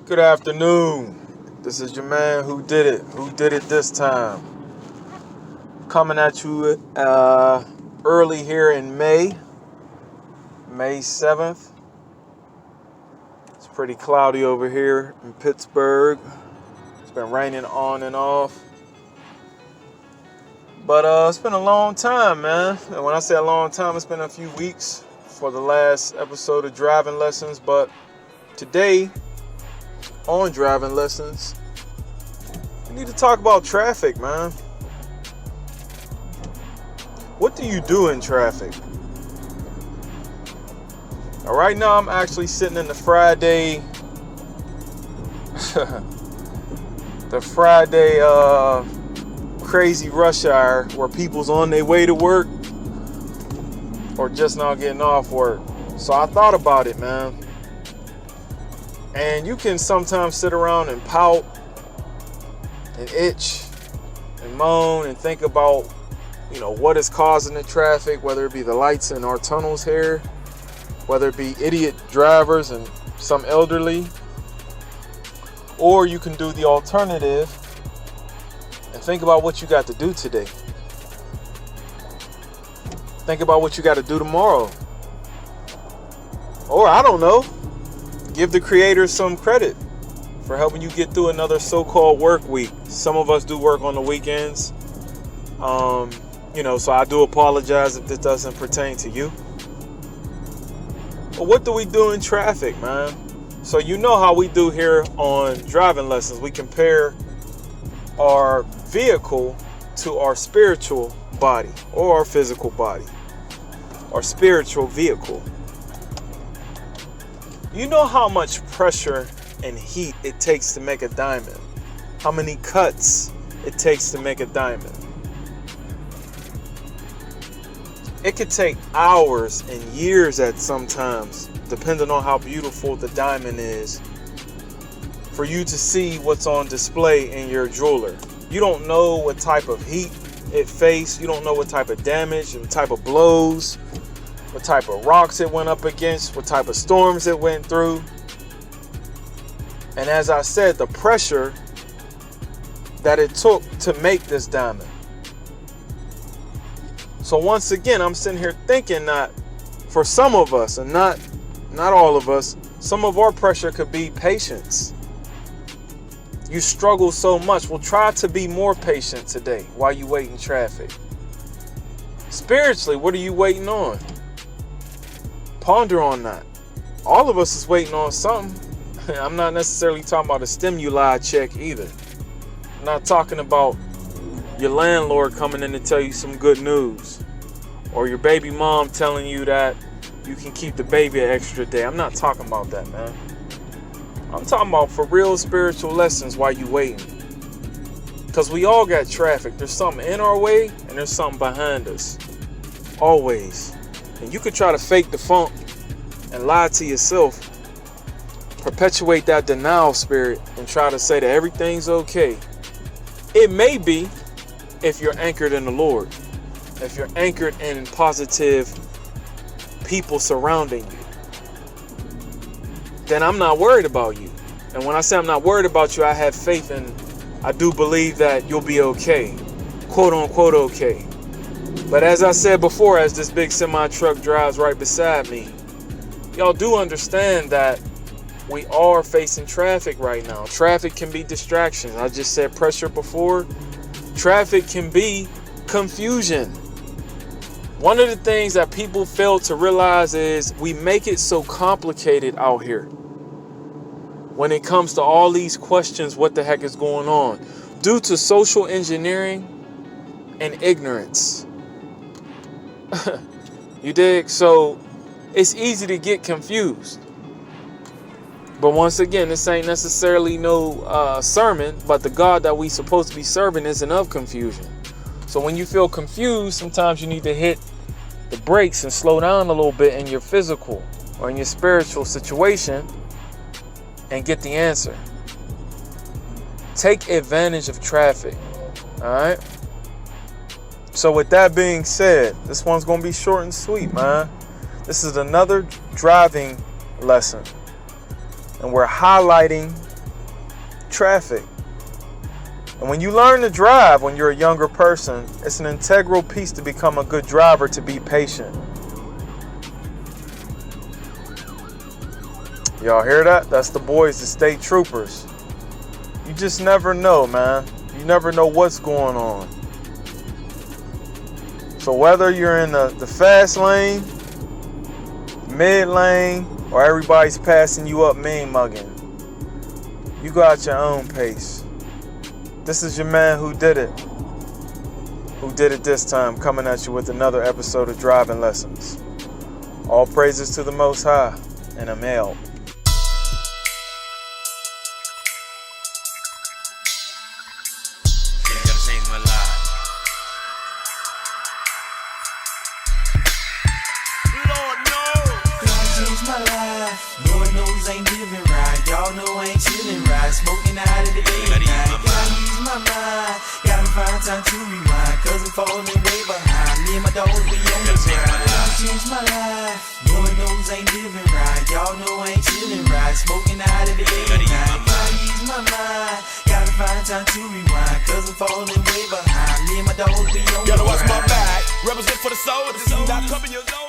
Good afternoon. This is your man who did it. Who did it this time? Coming at you early here in May 7th. It's pretty cloudy over here in Pittsburgh. It's been raining on and off. But it's been a long time, man. And when I say a long time, it's been a few weeks for the last episode of Driving Lessons. But today, on Driving Lessons, we need to talk about traffic, man. What do you do in traffic? Now, right now, I'm actually sitting in the Friday crazy rush hour where people's on their way to work or just now getting off work. So I thought about it, man. And you can sometimes sit around and pout and itch and moan and think about, what is causing the traffic, whether it be the lights in our tunnels here, whether it be idiot drivers and some elderly, or you can do the alternative and think about what you got to do today. Think about what you got to do tomorrow. Or, I don't know, give the creators some credit for helping you get through another so-called work week. Some of us do work on the weekends. So I do apologize if this doesn't pertain to you. But what do we do in traffic, man? So you know how we do here on Driving Lessons. We compare our vehicle to our spiritual body or our physical body, our spiritual vehicle. You know how much pressure and heat it takes to make a diamond? How many cuts it takes to make a diamond? It could take hours and years at sometimes, depending on how beautiful the diamond is, for you to see what's on display in your jeweler. You don't know what type of heat it faced. You don't know what type of damage, what type of blows, what type of rocks it went up against, what type of storms it went through. And as I said, the pressure that it took to make this diamond. So once again, I'm sitting here thinking that for some of us, and not all of us, some of our pressure could be patience. You struggle so much. Well, try to be more patient today while you wait in traffic. Spiritually, what are you waiting on? Ponder on that. All of us is waiting on something. I'm not necessarily talking about a stimuli check either. I'm not talking about your landlord coming in to tell you some good news, or your baby mom telling you that you can keep the baby an extra day. I'm not talking about that, man. I'm talking about for real spiritual lessons while you waiting. Because we all got traffic. There's something in our way and there's something behind us. Always. And you could try to fake the funk and lie to yourself. Perpetuate that denial spirit and try to say that everything's okay. It may be if you're anchored in the Lord. If you're anchored in positive people surrounding you, then I'm not worried about you. And when I say I'm not worried about you, I have faith and I do believe that you'll be okay. Quote unquote okay. But as I said before, as this big semi truck drives right beside me, y'all do understand that we are facing traffic right now. Traffic can be distractions. I just said pressure before. Traffic can be confusion. One of the things that people fail to realize is we make it so complicated out here. When it comes to all these questions, what the heck is going on? Due to social engineering and ignorance. You dig? So it's easy to get confused. But once again, this ain't necessarily no sermon, but the God that we supposed to be serving isn't of confusion. So when you feel confused, sometimes you need to hit the brakes and slow down a little bit in your physical or in your spiritual situation and get the answer. Take advantage of traffic. All right. So with that being said, this one's going to be short and sweet, man. This is another driving lesson. And we're highlighting traffic. And when you learn to drive when you're a younger person, it's an integral piece to become a good driver, to be patient. Y'all hear that? That's the boys, the state troopers. You just never know, man. You never know what's going on. So whether you're in the fast lane, mid lane, or everybody's passing you up mean mugging, you got your own pace. This is your man who did it this time, coming at you with another episode of Driving Lessons. All praises to the Most High, and I'm out. Lord knows I ain't living right. Y'all know I ain't chilling right. Smoking out of the A9. Gotta use my mind. Gotta find time to rewind. Cause I'm falling way behind. Me and my dogs, we on the grind. Gotta change my life. Lord knows I ain't living right. Y'all know I ain't chilling right. Smoking out of the A9. Gotta use my mind. Gotta find time to rewind. Cause I'm falling way behind. Me and my dogs, we on the grind. Gotta watch my back. Represent for the soldiers. Not coming your zone.